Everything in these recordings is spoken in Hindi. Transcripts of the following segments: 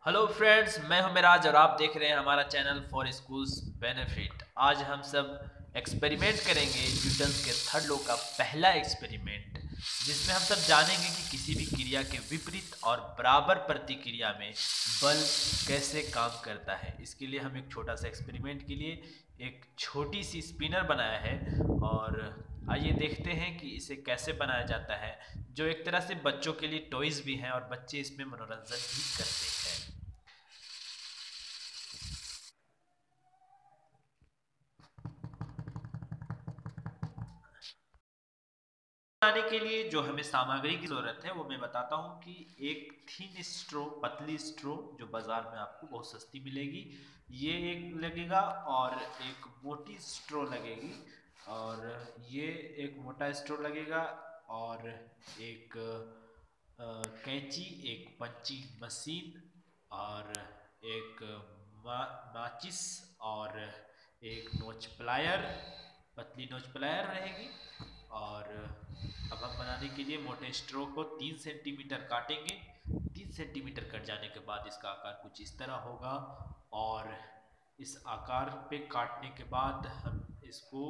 हेलो फ्रेंड्स, मैं हूं मिराज और आप देख रहे हैं हमारा चैनल फॉर स्कूल्स बेनिफिट। आज हम सब एक्सपेरिमेंट करेंगे न्यूटन्स के थर्ड लॉ का पहला एक्सपेरिमेंट, जिसमें हम सब जानेंगे कि किसी भी क्रिया के विपरीत और बराबर प्रतिक्रिया में बल कैसे काम करता है। इसके लिए हम एक छोटा सा एक्सपेरिमेंट के लिए एक छोटी सी स्पिनर बनाया है और आइए देखते हैं कि इसे कैसे बनाया जाता है, जो एक तरह से बच्चों के लिए टॉयज भी हैं और बच्चे इसमें मनोरंजन भी करते हैं। बनाने के लिए जो हमें सामग्री की जरूरत है वो मैं बताता हूँ कि एक थिन स्ट्रो, पतली स्ट्रो जो बाजार में आपको बहुत सस्ती मिलेगी, ये एक लगेगा, और एक मोटी स्ट्रो लगेगी, और ये एक मोटा स्ट्रो लगेगा, और एक कैंची, एक पंचिंग मशीन, और एक माचिस, और एक नोच प्लायर, पतली नोच प्लायर रहेगी। और अब हम बनाने के लिए मोटे स्ट्रो को 3 सेंटीमीटर काटेंगे। 3 सेंटीमीटर कट जाने के बाद इसका आकार कुछ इस तरह होगा, और इस आकार पे काटने के बाद हम इसको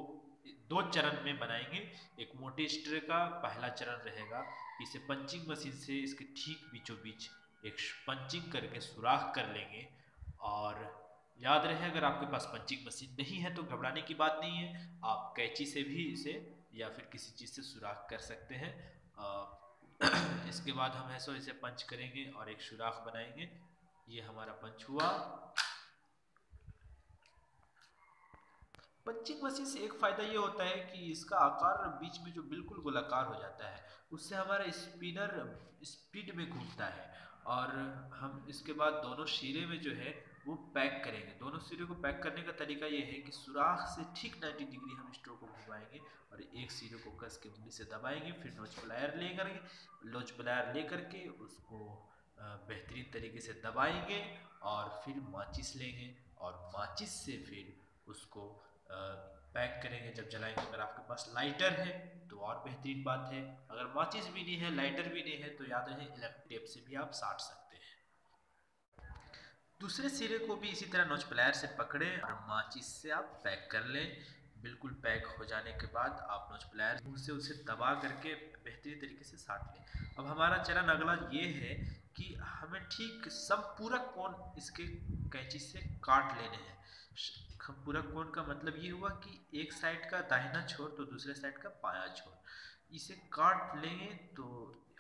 दो चरण में बनाएंगे। एक मोटे स्ट्रे का पहला चरण रहेगा, इसे पंचिंग मशीन से इसके ठीक बीचों बीच एक पंचिंग करके सुराख कर लेंगे। और याद रहे, अगर आपके पास पंचिंग मशीन नहीं है तो घबराने की बात नहीं है, आप कैंची से भी इसे या फिर किसी चीज़ से सुराख कर सकते हैं। इसके बाद हम ऐसे इसे पंच करेंगे और एक सुराख बनाएंगे। ये हमारा पंच हुआ। पंचिंग मशीन से एक फ़ायदा ये होता है कि इसका आकार बीच में जो बिल्कुल गोलाकार हो जाता है, उससे हमारा स्पिनर स्पीड में घूमता है। और हम इसके बाद दोनों सिरे में जो है वो पैक करेंगे। दोनों सिरे को पैक करने का तरीका ये है कि सुराख से ठीक 90 डिग्री हम स्ट्रोक को घुमाएंगे और एक सिरे को कस के उंगली से दबाएंगे, फिर नोच प्लायर ले करके उसको बेहतरीन तरीके से दबाएंगे, और फिर माचिस लेंगे और माचिस से फिर उसको पैक करेंगे जब जलाएंगे। अगर आपके पास लाइटर है तो और बेहतरीन बात है, अगर माचिस भी नहीं है, लाइटर भी नहीं है, तो याद रहे इलेक्ट्रिक टेप से भी आप साट सकते हैं। दूसरे सिरे को भी इसी तरह नोच प्लायर से पकड़ें और माचिस से आप पैक कर लें। बिल्कुल पैक हो जाने के बाद आप नोच प्लायर से उसे दबा करके बेहतरीन तरीके से साट लें। अब हमारा चरण अगला ये है कि हमें ठीक संपूरक कोण इसके कैंची से काट लेने हैं। संपूरक कोण का मतलब ये हुआ कि एक साइड का दाहिना छोर तो दूसरे साइड का बायां छोर, इसे काट लेंगे। तो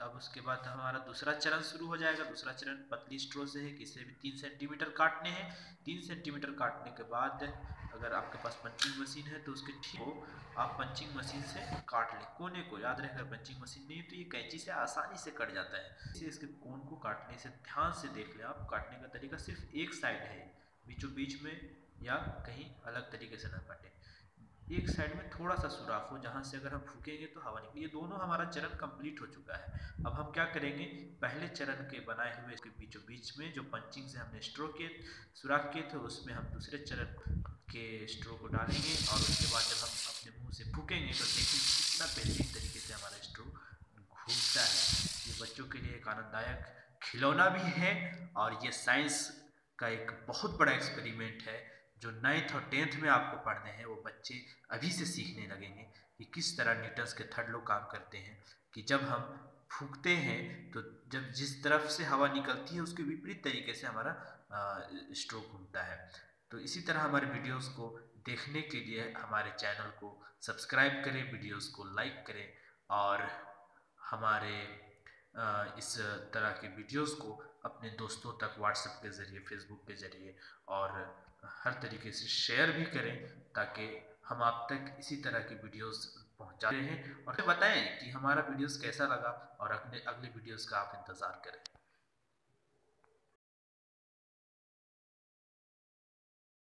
अब उसके बाद हमारा दूसरा चरण शुरू हो जाएगा। दूसरा चरण पतली स्ट्रो से है कि इसे भी 3 सेंटीमीटर काटने हैं। 3 सेंटीमीटर काटने के बाद अगर आपके पास पंचिंग मशीन है तो उसके ठीक हो आप पंचिंग मशीन से काट लें कोने को। याद रहे, अगर पंचिंग मशीन नहीं है तो ये कैंची से आसानी से कट जाता है। इसे इसके कोण को काटने से ध्यान से देख लें आप, काटने का तरीका सिर्फ एक साइड है, बीचों बीच में या कहीं अलग तरीके से ना काटें। एक साइड में थोड़ा सा सुराख हो जहां से अगर हम फूकेंगे तो हवा निकले। ये दोनों हमारा चरण कंप्लीट हो चुका है। अब हम क्या करेंगे, पहले चरण के बनाए हुए इसके बीचों बीच में जो पंचिंग से हमने स्ट्रो के सुराख किए थे, उसमें हम दूसरे चरण के स्ट्रो को डालेंगे, और उसके बाद जब हम अपने मुंह से फूकेंगे तो देखिए कितना बेहतरीन तरीके से हमारा स्ट्रो घूमता है। ये बच्चों के लिए एक आनंददायक खिलौना भी है, और ये साइंस का एक बहुत बड़ा एक्सपेरिमेंट है जो 9th और 10th में आपको पढ़ने हैं। वो बच्चे अभी से सीखने लगेंगे कि किस तरह न्यूटन्स के थर्ड लॉ काम करते हैं, कि जब हम फूंकते हैं तो जब जिस तरफ से हवा निकलती है उसके विपरीत तरीके से हमारा स्ट्रोक घूमता है। तो इसी तरह हमारे वीडियोस को देखने के लिए हमारे चैनल को सब्सक्राइब करें, वीडियोस को लाइक करें, और हमारे इस तरह के वीडियोस को अपने दोस्तों तक व्हाट्सएप के ज़रिए, फेसबुक के ज़रिए और हर तरीके से शेयर भी करें, ताकि हम आप तक इसी तरह की वीडियोस पहुंचा रहे हैं। और बताएं कि हमारा वीडियोस कैसा लगा, और अगले वीडियोस का आप इंतज़ार करें।